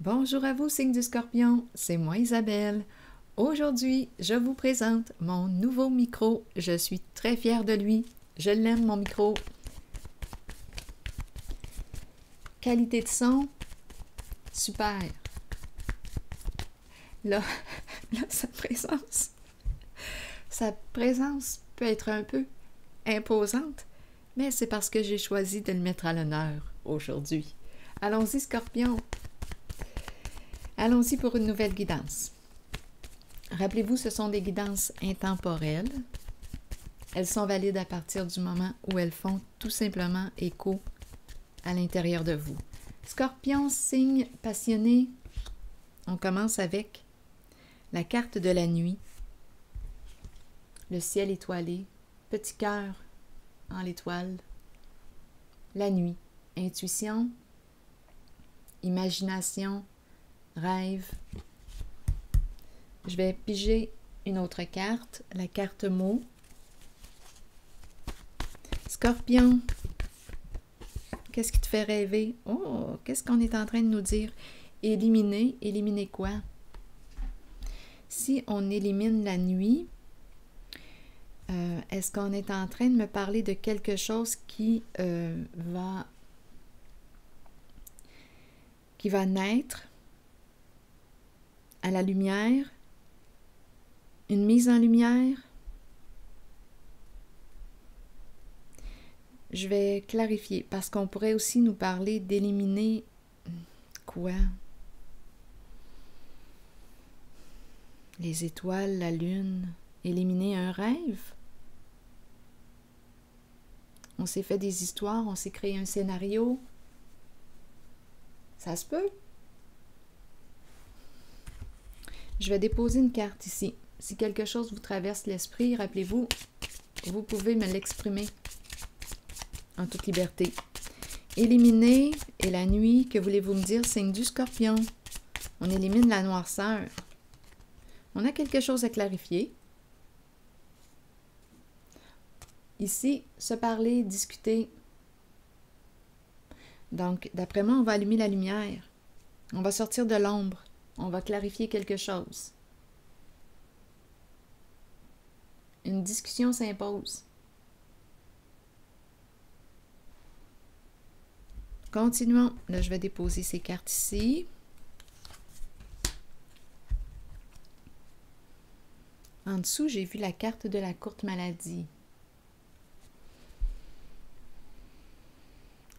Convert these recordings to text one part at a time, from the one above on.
Bonjour à vous, signe du Scorpion, c'est moi Isabelle. Aujourd'hui, je vous présente mon nouveau micro. Je suis très fière de lui. Je l'aime, mon micro. Qualité de son, super. Là, sa présence peut être un peu imposante, mais c'est parce que j'ai choisi de le mettre à l'honneur aujourd'hui. Allons-y, Scorpion. Allons-y pour une nouvelle guidance. Rappelez-vous, ce sont des guidances intemporelles. Elles sont valides à partir du moment où elles font tout simplement écho à l'intérieur de vous. Scorpion, signe passionné, on commence avec la carte de la nuit, le ciel étoilé, petit cœur en l'étoile, la nuit, intuition, imagination, rêve. Je vais piger une autre carte, la carte mot. Scorpion, qu'est-ce qui te fait rêver? Oh, qu'est-ce qu'on est en train de nous dire? Éliminer, éliminer quoi? Si on élimine la nuit, est-ce qu'on est en train de me parler de quelque chose qui va naître à la lumière? Une mise en lumière? Je vais clarifier, parce qu'on pourrait aussi nous parler d'éliminer quoi? Les étoiles, la lune, éliminer un rêve? On s'est fait des histoires, on s'est créé un scénario. Ça se peut? Je vais déposer une carte ici. Si quelque chose vous traverse l'esprit, rappelez-vous, vous pouvez me l'exprimer en toute liberté. Éliminer et la nuit, que voulez-vous me dire, signe du Scorpion? On élimine la noirceur. On a quelque chose à clarifier. Ici, se parler, discuter. Donc, d'après moi, on va allumer la lumière. On va sortir de l'ombre. On va clarifier quelque chose. Une discussion s'impose. Continuons. Là, je vais déposer ces cartes ici. En dessous, j'ai vu la carte de la courte maladie.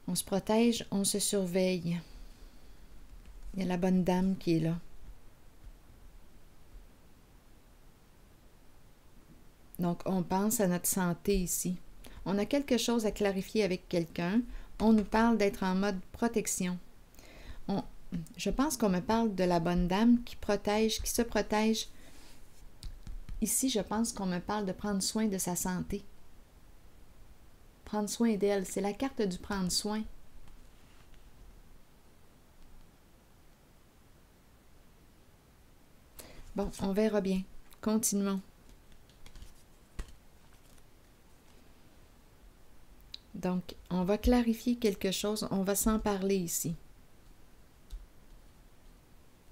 On se protège, on se surveille. Il y a la bonne dame qui est là. Donc, on pense à notre santé ici. On a quelque chose à clarifier avec quelqu'un. On nous parle d'être en mode protection. Je pense qu'on me parle de la bonne dame qui protège, qui se protège. Ici, je pense qu'on me parle de prendre soin de sa santé. Prendre soin d'elle. C'est la carte du prendre soin. Bon, on verra bien. Continuons. Donc, on va clarifier quelque chose. On va s'en parler ici.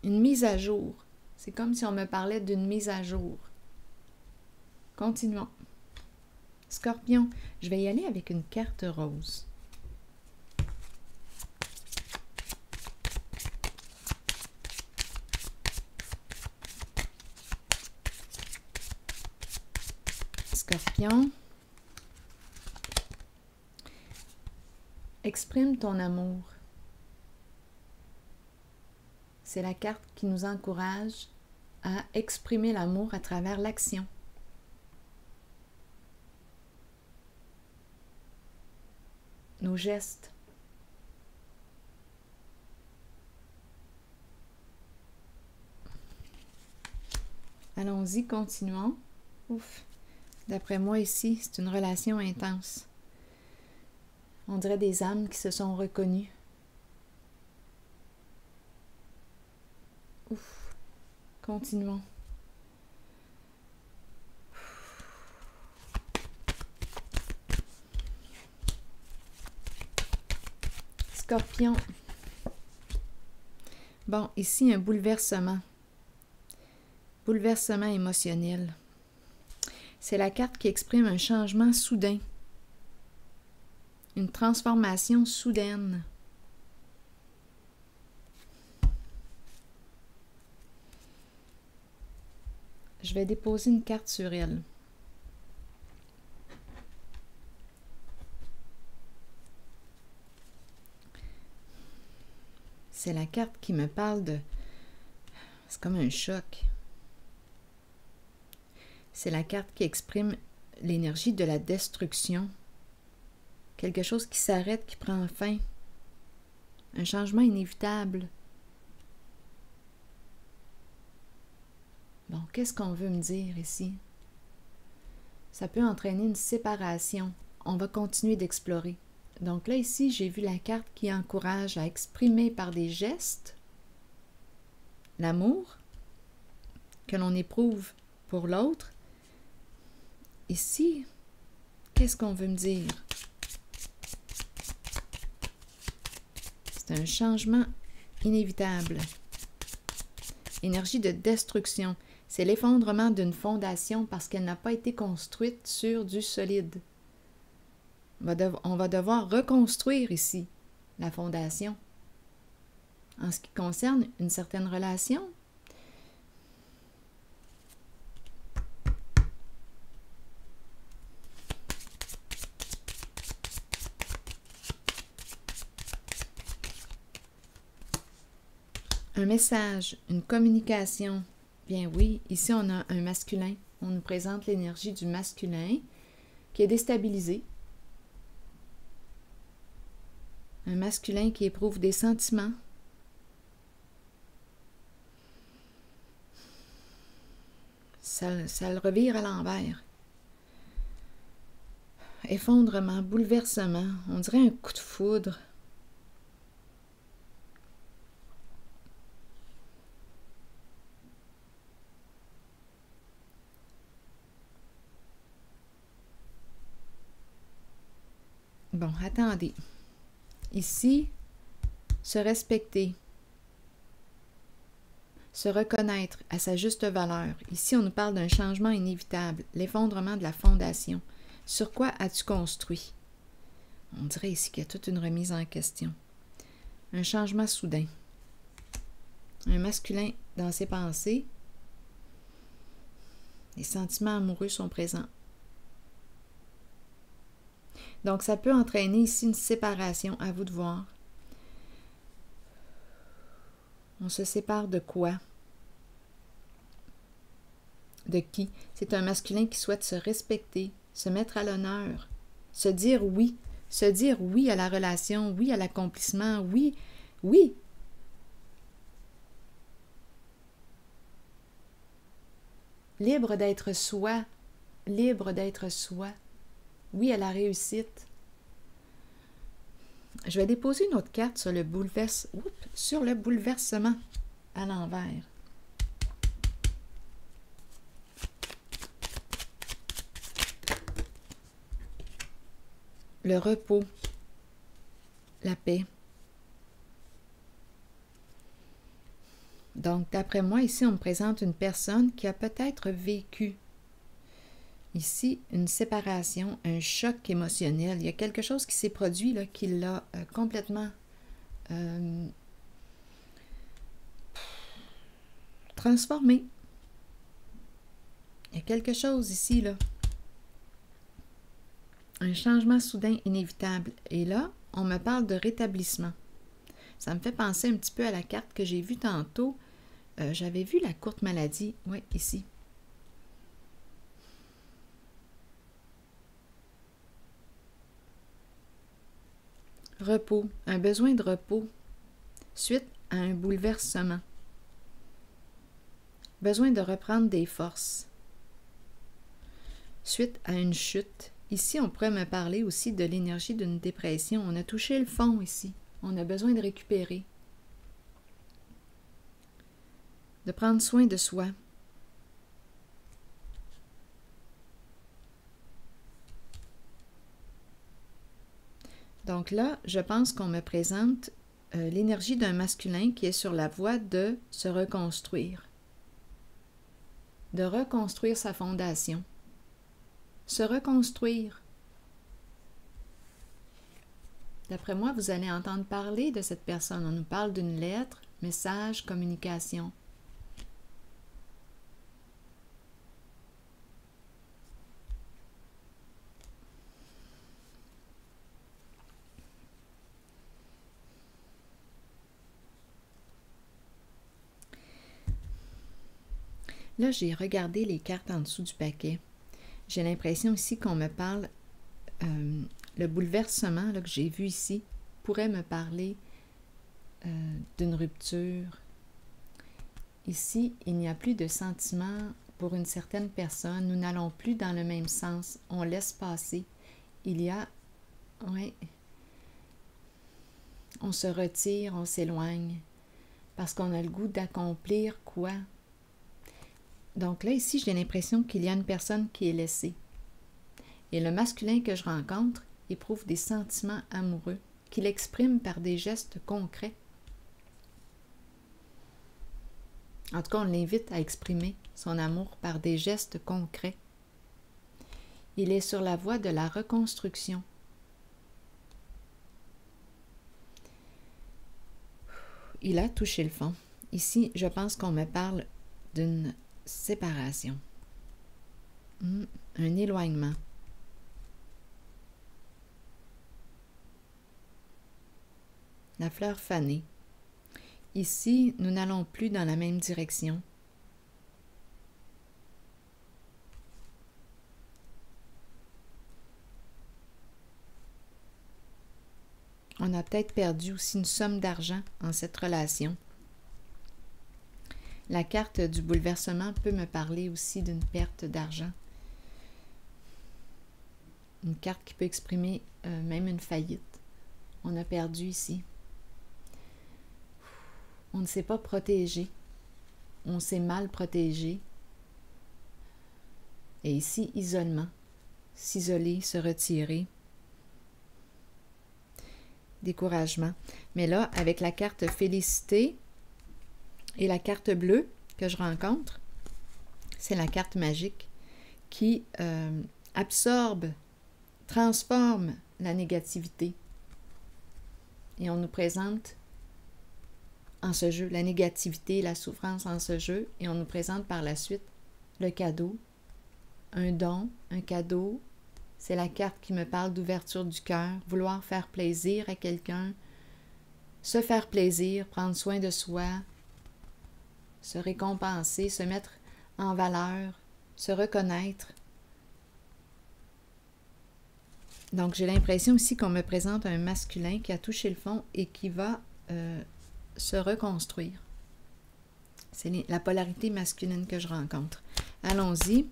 Une mise à jour. C'est comme si on me parlait d'une mise à jour. Continuons. Scorpion, je vais y aller avec une carte rose. Scorpion, exprime ton amour. C'est la carte qui nous encourage à exprimer l'amour à travers l'action. Nos gestes. Allons-y, continuons. Ouf. D'après moi, ici, c'est une relation intense. On dirait des âmes qui se sont reconnues. Ouf. Continuons. Scorpion. Bon, ici, un bouleversement. Bouleversement émotionnel. C'est la carte qui exprime un changement soudain. Une transformation soudaine. Je vais déposer une carte sur elle. C'est la carte qui me parle de... C'est comme un choc. C'est la carte qui exprime l'énergie de la destruction. Quelque chose qui s'arrête, qui prend fin. Un changement inévitable. Bon, qu'est-ce qu'on veut me dire ici? Ça peut entraîner une séparation. On va continuer d'explorer. Donc là, ici, j'ai vu la carte qui encourage à exprimer par des gestes l'amour que l'on éprouve pour l'autre. Ici, qu'est-ce qu'on veut me dire? C'est un changement inévitable. Énergie de destruction. C'est l'effondrement d'une fondation parce qu'elle n'a pas été construite sur du solide. On va devoir reconstruire ici la fondation. En ce qui concerne une certaine relation, un message, une communication. Bien oui, ici on a un masculin. On nous présente l'énergie du masculin qui est déstabilisé. Un masculin qui éprouve des sentiments. Ça le revire à l'envers. Effondrement, bouleversement, on dirait un coup de foudre. Bon, attendez. Ici, se respecter, se reconnaître à sa juste valeur. Ici, on nous parle d'un changement inévitable, l'effondrement de la fondation. Sur quoi as-tu construit? On dirait ici qu'il y a toute une remise en question. Un changement soudain. Un masculin dans ses pensées. Les sentiments amoureux sont présents. Donc, ça peut entraîner ici une séparation, à vous de voir. On se sépare de quoi? De qui? C'est un masculin qui souhaite se respecter, se mettre à l'honneur, se dire oui à la relation, oui à l'accomplissement, oui, oui. Libre d'être soi, oui à la réussite. Je vais déposer une autre carte sur le bouleversement à l'envers. Le repos, la paix. Donc, d'après moi, ici, on me présente une personne qui a peut-être vécu ici une séparation, un choc émotionnel. Il y a quelque chose qui s'est produit là, qui l'a complètement transformé. Il y a quelque chose ici, là. Un changement soudain inévitable. Et là, on me parle de rétablissement. Ça me fait penser un petit peu à la carte que j'ai vue tantôt. J'avais vu la courte maladie. Oui, ici. Repos. Un besoin de repos. Suite à un bouleversement. Besoin de reprendre des forces. Suite à une chute. Ici, on pourrait me parler aussi de l'énergie d'une dépression. On a touché le fond ici. On a besoin de récupérer. De prendre soin de soi. Donc là, je pense qu'on me présente l'énergie d'un masculin qui est sur la voie de se reconstruire, de reconstruire sa fondation, se reconstruire. D'après moi, vous allez entendre parler de cette personne. On nous parle d'une lettre, message, communication. Là, j'ai regardé les cartes en dessous du paquet. J'ai l'impression ici qu'on me parle, le bouleversement là, que j'ai vu ici pourrait me parler d'une rupture. Ici, il n'y a plus de sentiments pour une certaine personne. Nous n'allons plus dans le même sens. On laisse passer. Il y a... Ouais, on se retire, on s'éloigne parce qu'on a le goût d'accomplir quoi? Donc là, ici, j'ai l'impression qu'il y a une personne qui est laissée. Et le masculin que je rencontre éprouve des sentiments amoureux qu'il exprime par des gestes concrets. En tout cas, on l'invite à exprimer son amour par des gestes concrets. Il est sur la voie de la reconstruction. Il a touché le fond. Ici, je pense qu'on me parle d'une séparation, un éloignement. La fleur fanée. Ici, nous n'allons plus dans la même direction. On a peut-être perdu aussi une somme d'argent en cette relation. La carte du bouleversement peut me parler aussi d'une perte d'argent. Une carte qui peut exprimer même une faillite. On a perdu ici. On ne s'est pas protégé. On s'est mal protégé. Et ici, isolement. S'isoler, se retirer. Découragement. Mais là, avec la carte félicité et la carte bleue que je rencontre, c'est la carte magique qui absorbe, transforme la négativité. Et on nous présente en ce jeu la négativité, la souffrance en ce jeu, et on nous présente par la suite le cadeau, un don, un cadeau. C'est la carte qui me parle d'ouverture du cœur, vouloir faire plaisir à quelqu'un, se faire plaisir, prendre soin de soi, se récompenser, se mettre en valeur, se reconnaître. Donc, j'ai l'impression aussi qu'on me présente un masculin qui a touché le fond et qui va se reconstruire. C'est la polarité masculine que je rencontre. Allons-y.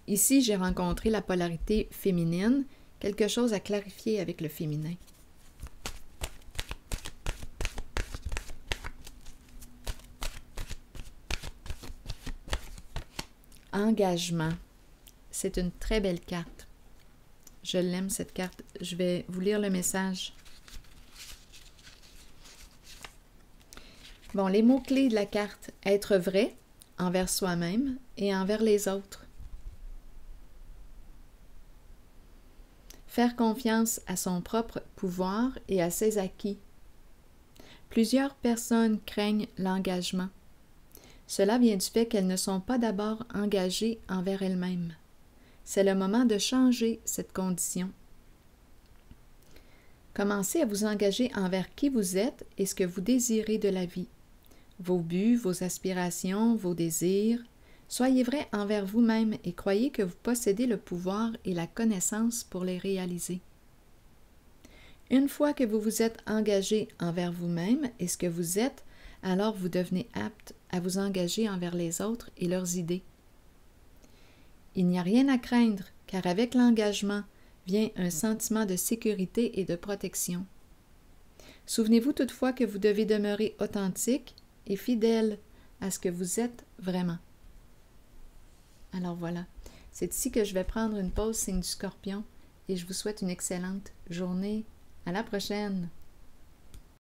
Ici, j'ai rencontré la polarité féminine, quelque chose à clarifier avec le féminin. Engagement. C'est une très belle carte. Je l'aime, cette carte. Je vais vous lire le message. Bon, les mots-clés de la carte. Être vrai envers soi-même et envers les autres. Faire confiance à son propre pouvoir et à ses acquis. Plusieurs personnes craignent l'engagement. Cela vient du fait qu'elles ne sont pas d'abord engagées envers elles-mêmes. C'est le moment de changer cette condition. Commencez à vous engager envers qui vous êtes et ce que vous désirez de la vie. Vos buts, vos aspirations, vos désirs. Soyez vrai envers vous-même et croyez que vous possédez le pouvoir et la connaissance pour les réaliser. Une fois que vous vous êtes engagé envers vous-même et ce que vous êtes, alors vous devenez apte à vous engager envers les autres et leurs idées. Il n'y a rien à craindre, car avec l'engagement vient un sentiment de sécurité et de protection. Souvenez-vous toutefois que vous devez demeurer authentique et fidèle à ce que vous êtes vraiment. Alors voilà, c'est ici que je vais prendre une pause signe du Scorpion et je vous souhaite une excellente journée. À la prochaine!